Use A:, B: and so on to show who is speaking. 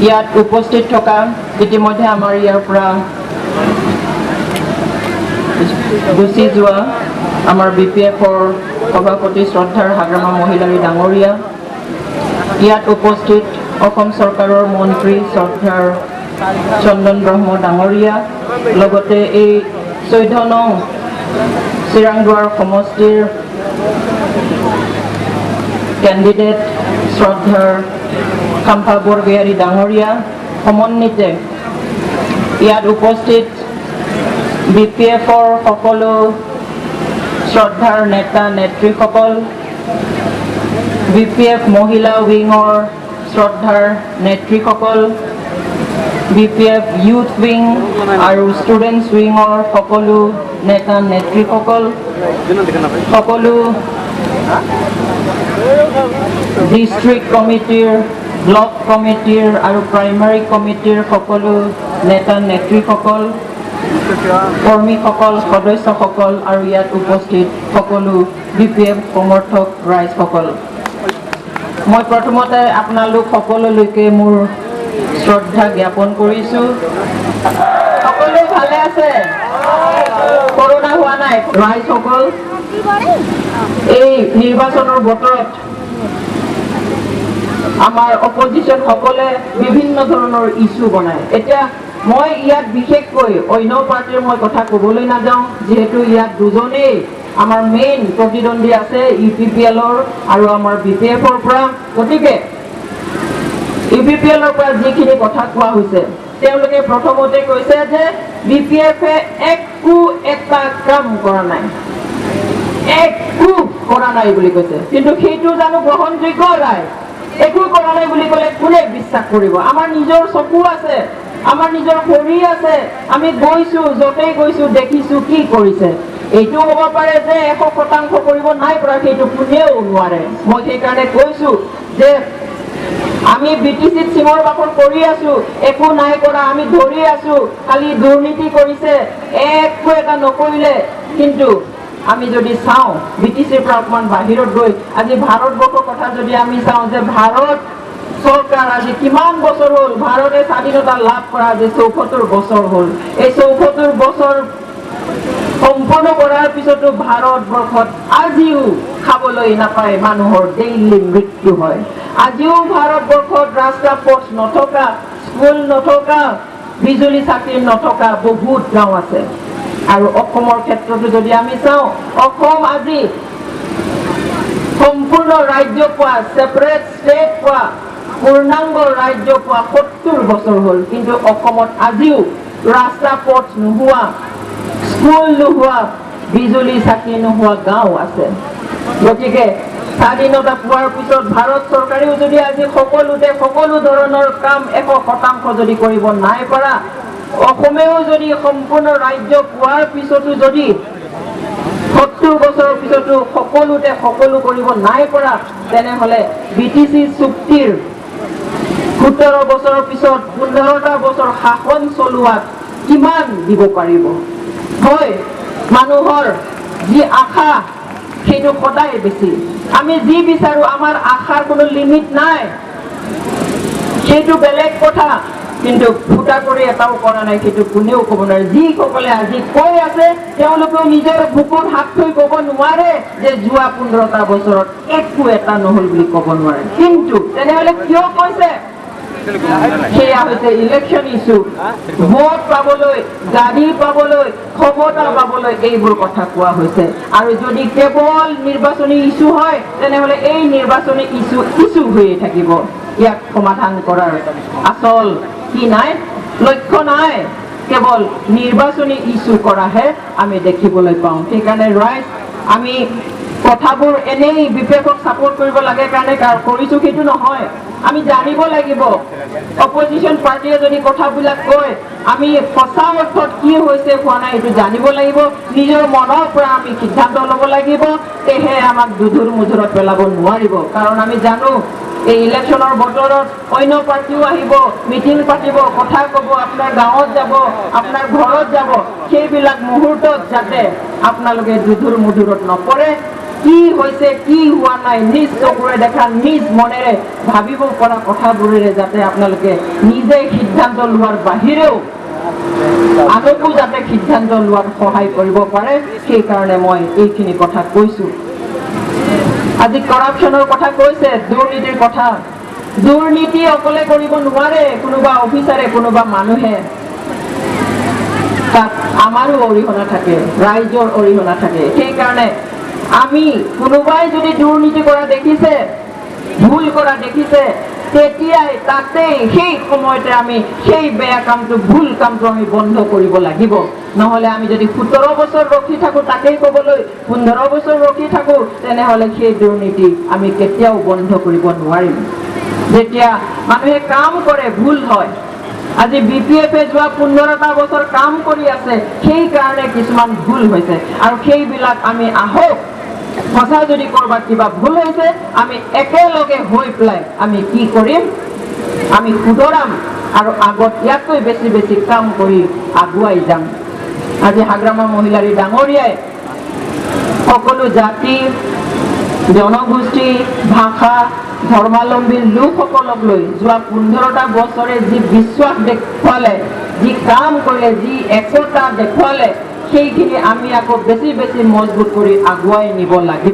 A: ইয়াত উপস্থিত থকা ইতিমধ্যে আমাৰ ইয়াৰ পৰা গুচি যোৱা আমাৰ BPFৰ সভাপতি শ্ৰদ্ধাৰ হাগ্ৰামা মহিলাৰী ডাঙৰীয়া, ইয়াত উপস্থিত অসম চৰকাৰৰ মন্ত্ৰী শ্ৰদ্ধাৰ চন্দন ব্ৰহ্ম ডাঙৰীয়া, লগতে এই 14 নং চিৰাংদুৱাৰ সমষ্টিৰ কেণ্ডিডেট শ্ৰদ্ধাৰ খাম্পা বৰগয়াৰী ডাঙৰীয়া, সমন্বিতে ইয়াত উপস্থিত BPFৰ সকলো শ্ৰদ্ধাৰ নেতা নেত্ৰীসকল, BPF মহিলা উইঙৰ শ্ৰদ্ধাৰ নেত্ৰীসকল, BPF ইউথ উইং আৰু ষ্টুডেণ্টছ উইঙৰ সকলো নেতা নেত্ৰীসকল, সকলো ডিষ্ট্ৰিক্ট কমিটিৰ, ব্লক কমিটিৰ আৰু প্ৰাইমাৰী কমিটিৰ সকলো নেতা নেত্ৰীসকল, কৰ্মীসকল, সদস্যসকল আৰু ইয়াত উপস্থিত সকলো BPF সমৰ্থক ৰাইজসকল, মই প্ৰথমতে আপোনালোক সকলোলৈকে মোৰ শ্ৰদ্ধা জ্ঞাপন কৰিছোঁ। সকলো ভালে আছে? কৰোণা হোৱা নাই? ৰাইজসকল, এই নিৰ্বাচনৰ বতৰত আমাৰ অপজিশ্যন সকলে বিভিন্ন ধৰণৰ ইছ্যু বনায়। এতিয়া মই ইয়াত বিশেষকৈ অন্য পাৰ্টিৰ মই কথা ক'বলৈ নাযাওঁ, যিহেতু ইয়াত দুজনেই আমাৰ মেইন প্ৰতিদ্বন্দ্বী আছে, UPPLৰ আৰু আমাৰ BPFৰ পৰা। গতিকে UPPLৰ পৰা যিখিনি কথা কোৱা হৈছে, তেওঁলোকে প্ৰথমতে কৈছে যে BPFে একো এটা কাম কৰা নাই, একো কৰা নাই বুলি কৈছে। কিন্তু সেইটো জানো গ্ৰহণযোগ্য? ৰাইজ একো কৰা নাই বুলি ক'লে কোনে বিশ্বাস কৰিব? আমাৰ নিজৰ চকু আছে, আমাৰ নিজৰ শৰীৰ আছে, আমি গৈছো, য'তেই গৈছো দেখিছো কি কৰিছে। এইটো হ'ব পাৰে যে 100% কৰিব নাই পৰা, সেইটো কোনেও নোৱাৰে। মই সেইকাৰণে কৈছো যে আমি BTCত চিমৰ বাখৰ কৰি আছো, একো নাই কৰা, আমি ধৰি আছো, খালি দুৰ্নীতি কৰিছে, একো এটা নকৰিলে। কিন্তু আমি যদি চাওঁ BTCৰ পৰা অকমান বাহিৰত গৈ আজি ভাৰতবৰ্ষৰ কথা যদি আমি চাওঁ, যে ভাৰত চৰকাৰ আজি কিমান বছৰ হ'ল, ভাৰতে স্বাধীনতা লাভ কৰা আজি 74 বছৰ হ'ল। এই 74 বছৰ সম্পূৰ্ণ কৰাৰ পিছতো ভাৰতবৰ্ষত আজিও খাবলৈ নাপায়, মানুহৰ ডেইলি মৃত্যু হয়। আজিও ভাৰতবৰ্ষত ৰাস্তা পথ নথকা, স্কুল নথকা, বিজুলী চাকি নথকা বহুত গাঁও আছে। আৰু অসমৰ ক্ষেত্ৰতো যদি আমি চাওঁ, অসম আজি সম্পূৰ্ণ ৰাজ্য পোৱা, ছেপাৰেট ষ্টেট পোৱা, পূৰ্ণাংগ ৰাজ্য পোৱা 70 বছৰ হ'ল। কিন্তু অসমত আজিও ৰাস্তা পথ নোহোৱা, স্কুল নোহোৱা, বিজুলী চাকি নোহোৱা গাঁও আছে। গতিকে স্বাধীনতা পোৱাৰ পিছত ভাৰত চৰকাৰেও যদি আজি সকলোতে সকলো ধৰণৰ কাম 100% যদি কৰিব নাই পৰা, অসমেও যদি সম্পূৰ্ণ ৰাজ্য পোৱাৰ পিছতো যদি 70 বছৰৰ পিছতো সকলোতে সকলো কৰিব নাই পৰা, তেনেহ'লে BTC চুক্তিৰ 17 বছৰৰ পিছত 15টা বছৰ শাসন চলোৱাত কিমান দিব পাৰিব? হয়, মানুহৰ যি আশা সেইটো সদায় বেছি। আমি যি বিচাৰো, আমাৰ আশাৰ কোনো লিমিট নাই, সেইটো বেলেগ কথা। কিন্তু ফুটা কৰি এটাও কৰা নাই, সেইটো কোনেও ক'ব নোৱাৰে। যিসকলে আজি কৈ আছে, তেওঁলোকেও নিজৰ বুকুত হাত থৈ ক'ব নোৱাৰে যে যোৱা 15টা বছৰত একো এটা নহ'ল বুলি ক'ব নোৱাৰে। কিন্তু তেনেহ'লে কিয় কৈছে? সেয়া হৈছে ইলেকশ্যন ইছ্যু, ভোট পাবলৈ, গাড়ী পাবলৈ, ক্ষমতা পাবলৈ, এইবোৰ কথা কোৱা হৈছে। আৰু যদি কেৱল নিৰ্বাচনী ইছ্যু হয়, তেনেহ'লে এই নিৰ্বাচনী ইছ্যু হৈয়ে থাকিব। ইয়াক সমাধান কৰাৰ আচল কি নাই, লক্ষ্য নাই, কেৱল নিৰ্বাচনী ইছ্যু কৰাহে আমি দেখিবলৈ পাওঁ। সেইকাৰণে ৰাইজ, আমি কথাবোৰ এনেই BPFক ছাপোৰ্ট কৰিব লাগে কাৰণে কৰিছো সেইটো নহয়। আমি জানিব লাগিব, অপজিশ্যন পাৰ্টিয়ে যদি কথাবিলাক কয়, আমি সঁচা অৰ্থত কি হৈছে হোৱা নাই এইটো জানিব লাগিব। নিজৰ মনৰ পৰা আমি সিদ্ধান্ত ল'ব লাগিব, তেহে আমাক দুধুৰ মুধুৰত পেলাব নোৱাৰিব। কাৰণ আমি জানো এই ইলেকশ্যনৰ বতৰত অন্য পাৰ্টিও আহিব, মিটিং পাতিব, কথা ক'ব, আপোনাৰ গাঁৱত যাব, আপোনাৰ ঘৰত যাব। সেইবিলাক মুহূৰ্তত যাতে আপোনালোকে দুধুৰ মুধুৰত নপৰে, কি হৈছে কি হোৱা নাই নিজ চকুৰে দেখা নিজ মনেৰে ভাবিব পৰা কথাবোৰেৰে যাতে আপোনালোকে নিজে সিদ্ধান্ত লোৱাৰ বাহিৰেও আনকো যাতে সিদ্ধান্ত লোৱাত সহায় কৰিব পাৰে, সেইকাৰণে মই এইখিনি কথা কৈছো। আজি কৰাপশ্যনৰ কথা কৈছে, দুৰ্নীতিৰ কথা। দুৰ্নীতি অকলে কৰিব নোৱাৰে কোনোবা অফিচাৰে, কোনোবা মানুহে। তাত আমাৰো অৰিহণা থাকে, ৰাইজৰ অৰিহণা থাকে। সেইকাৰণে আমি কোনোবাই যদি দুৰ্নীতি কৰা দেখিছে, ভুল কৰা দেখিছে, তেতিয়াই তাতেই সেই সময়তে আমি সেই বেয়া কামটো, ভুল কামটো আমি বন্ধ কৰিব লাগিব। নহ'লে আমি যদি 17 বছৰ ৰখি থাকো তাকেই ক'বলৈ, 15 বছৰ ৰখি থাকো, তেনেহ'লে সেই দুৰ্নীতি আমি কেতিয়াও বন্ধ কৰিব নোৱাৰিম। যেতিয়া মানুহে কাম কৰে ভুল হয়, আজি BPF-এ যোৱা 15টা বছৰ কাম কৰি আছে, সেইকাৰণে কিছুমান ভুল হৈছে। আৰু সেইবিলাক আমি আহক, সঁচা যদি কৰবাত কিবা ভুল হৈছে, আমি একেলগে হৈ পেলাই আমি কি কৰিম, আমি শুধৰাম আৰু আগত ইয়াতকৈ বেছি বেছি কাম কৰি আগুৱাই যাম। আজি হাগ্ৰামা মহিলাৰী ডাঙৰীয়াই সকলো জাতি, জনগোষ্ঠী, ভাষা, ধৰ্মাৱলম্বী লোকসকলক লৈ যোৱা 15টা বছৰে যি বিশ্বাস দেখুৱালে, যি কাম কৰিলে, যি একতা দেখুৱালে, সেইখিনি আমি আকৌ বেছি বেছি মজবুত কৰি আগুৱাই নিব লাগিব।